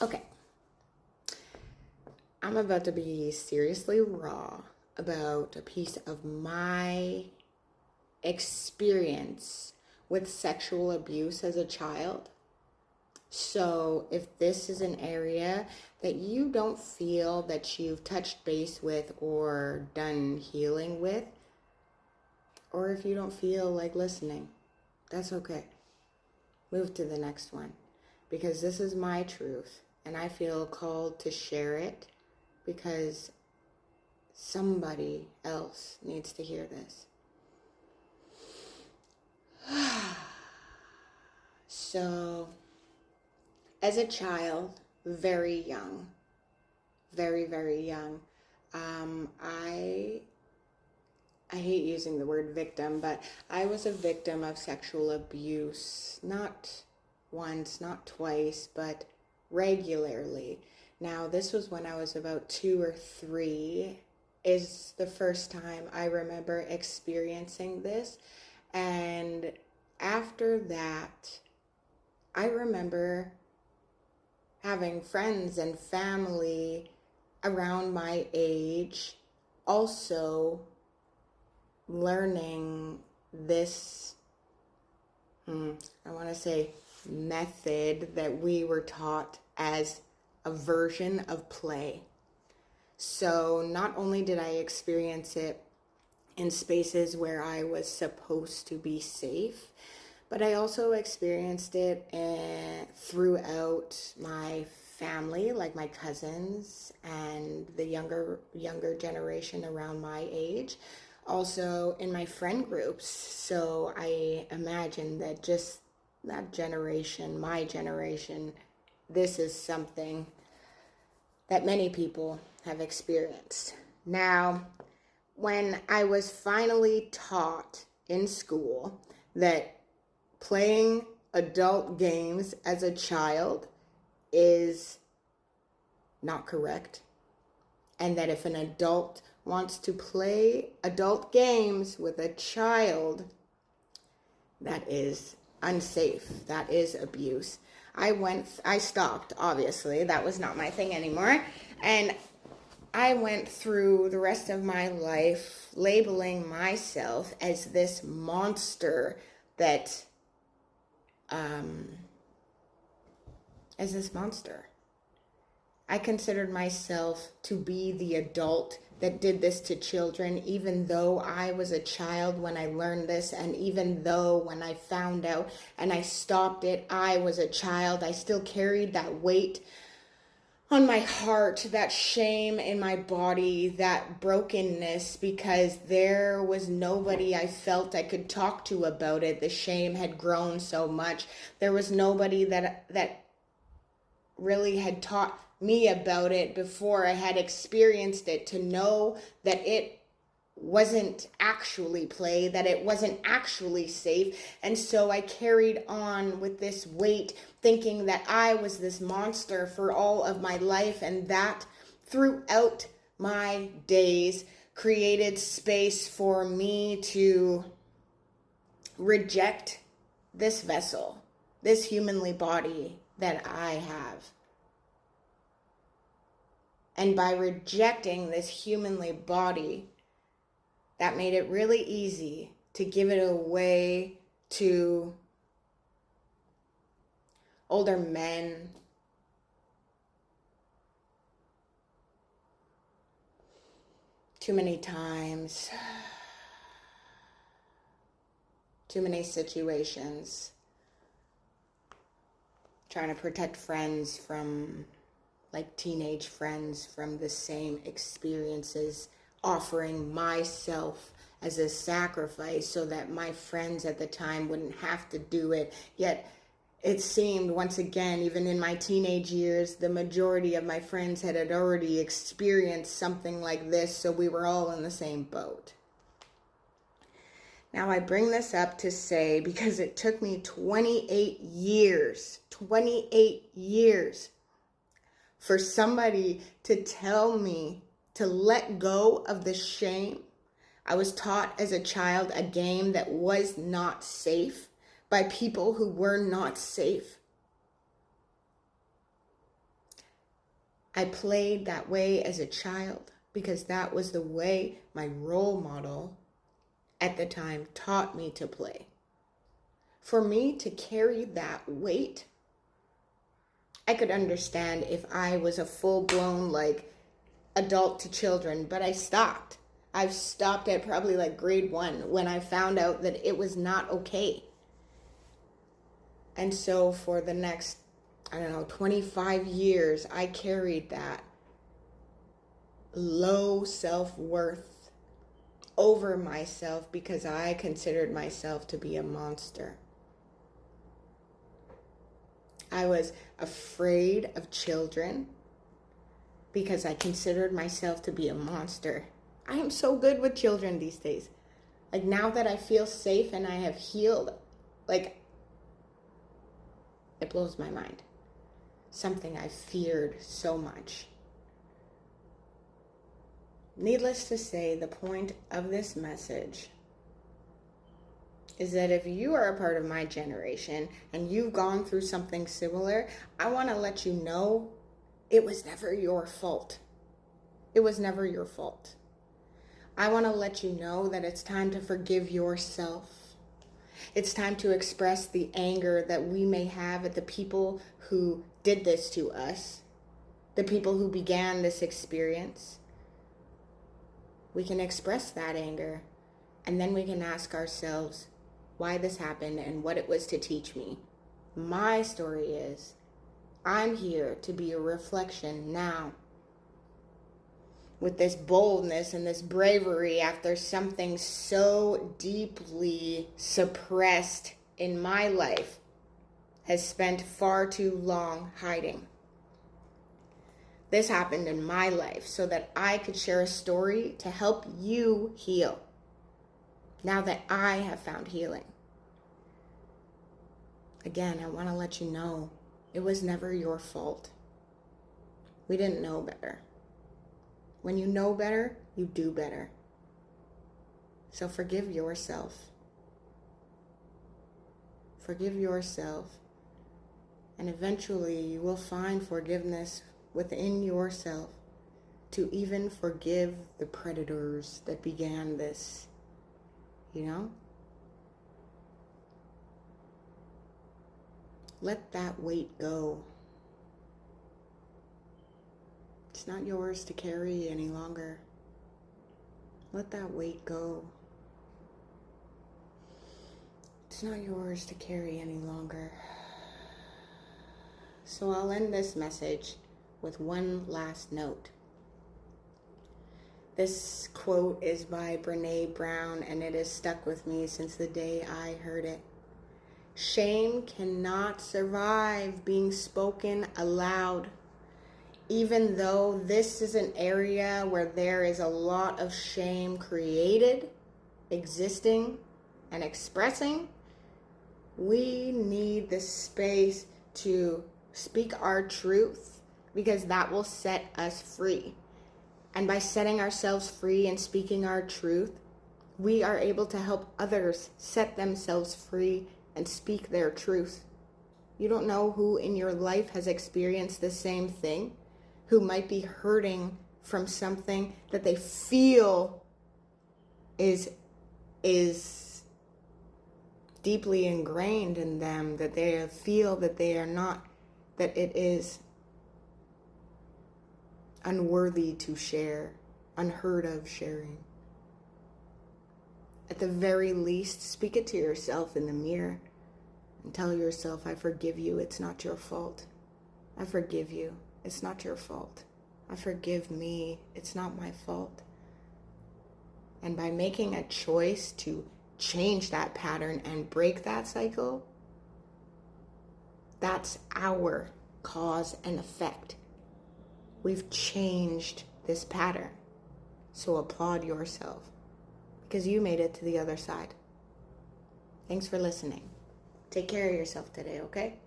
Okay, I'm about to be seriously raw about a piece of my experience with sexual abuse as a child. So, if this is an area that you don't feel that you've touched base with or done healing with, or if you don't feel like listening, that's okay. Move to the next one because this is my truth and I feel called to share it because somebody else needs to hear this. So, as a child, very young, very, very young, I hate using the word victim, but I was a victim of sexual abuse, not once, not twice, but regularly. Now, this was when I was about 2 or 3, is the first time I remember experiencing this. And after that, I remember having friends and family around my age also learning this, I want to say, method that we were taught as a version of play. So not only did I experience it in spaces where I was supposed to be safe, but I also experienced it throughout my family, like my cousins and the younger generation around my age. Also in my friend groups. So I imagine that just that generation, my generation, this is something that many people have experienced. Now, when I was finally taught in school that playing adult games as a child is not correct, and that if an adult wants to play adult games with a child, that is unsafe, that is abuse. I stopped, obviously, that was not my thing anymore, and I went through the rest of my life labeling myself as this monster that, as this monster. I considered myself to be the adult that did this to children, even though I was a child when I learned this, and even though when I found out and I stopped it, I was a child. I still carried that weight on my heart, that shame in my body, that brokenness, because there was nobody I felt I could talk to about it. The shame had grown so much. There was nobody that really had taught me about it before I had experienced it, to know that it wasn't actually play, that it wasn't actually safe. And so I carried on with this weight, thinking that I was this monster for all of my life, and that throughout my days created space for me to reject this vessel, this humanly body that I have. And by rejecting this humanly body, that made it really easy to give it away to older men, too many times, too many situations, trying to protect friends from, like teenage friends, from the same experiences, offering myself as a sacrifice so that my friends at the time wouldn't have to do it. Yet it seemed, once again, even in my teenage years, the majority of my friends had already experienced something like this, so we were all in the same boat. Now I bring this up to say, because it took me 28 years for somebody to tell me to let go of the shame. I was taught as a child a game that was not safe by people who were not safe. I played that way as a child because that was the way my role model at the time taught me to play. For me to carry that weight, I could understand if I was a full-blown adult to children, but I stopped. I've stopped at probably grade 1 when I found out that it was not okay. And so for the next, 25 years, I carried that low self-worth over myself because I considered myself to be a monster. I was afraid of children because I considered myself to be a monster. I am so good with children these days. Now that I feel safe and I have healed, it blows my mind. Something I feared so much. Needless to say, the point of this message is that if you are a part of my generation and you've gone through something similar, I want to let you know it was never your fault. It was never your fault. I want to let you know that it's time to forgive yourself. It's time to express the anger that we may have at the people who did this to us, the people who began this experience. We can express that anger, and then we can ask ourselves why this happened and what it was to teach me. My story is, I'm here to be a reflection now, with this boldness and this bravery after something so deeply suppressed in my life has spent far too long hiding. This happened in my life so that I could share a story to help you heal, now that I have found healing. Again, I want to let you know it was never your fault. We didn't know better. When you know better, you do better. So forgive yourself. Forgive yourself. And eventually you will find forgiveness within yourself to even forgive the predators that began this. Let that weight go. It's not yours to carry any longer. Let that weight go. It's not yours to carry any longer. So I'll end this message with one last note. This quote is by Brené Brown, and it has stuck with me since the day I heard it. Shame cannot survive being spoken aloud. Even though this is an area where there is a lot of shame created, existing, and expressing, we need the space to speak our truth because that will set us free. And by setting ourselves free and speaking our truth, we are able to help others set themselves free and speak their truth. You don't know who in your life has experienced the same thing, who might be hurting from something that they feel is deeply ingrained in them, that they feel that they are not, that it is unworthy to share, unheard of sharing. At the very least, speak it to yourself in the mirror and tell yourself, I forgive you, it's not your fault. I forgive you, it's not your fault. I forgive me, it's not my fault. And by making a choice to change that pattern and break that cycle, that's our cause and effect. We've changed this pattern. So applaud yourself because you made it to the other side. Thanks for listening. Take care of yourself today, okay?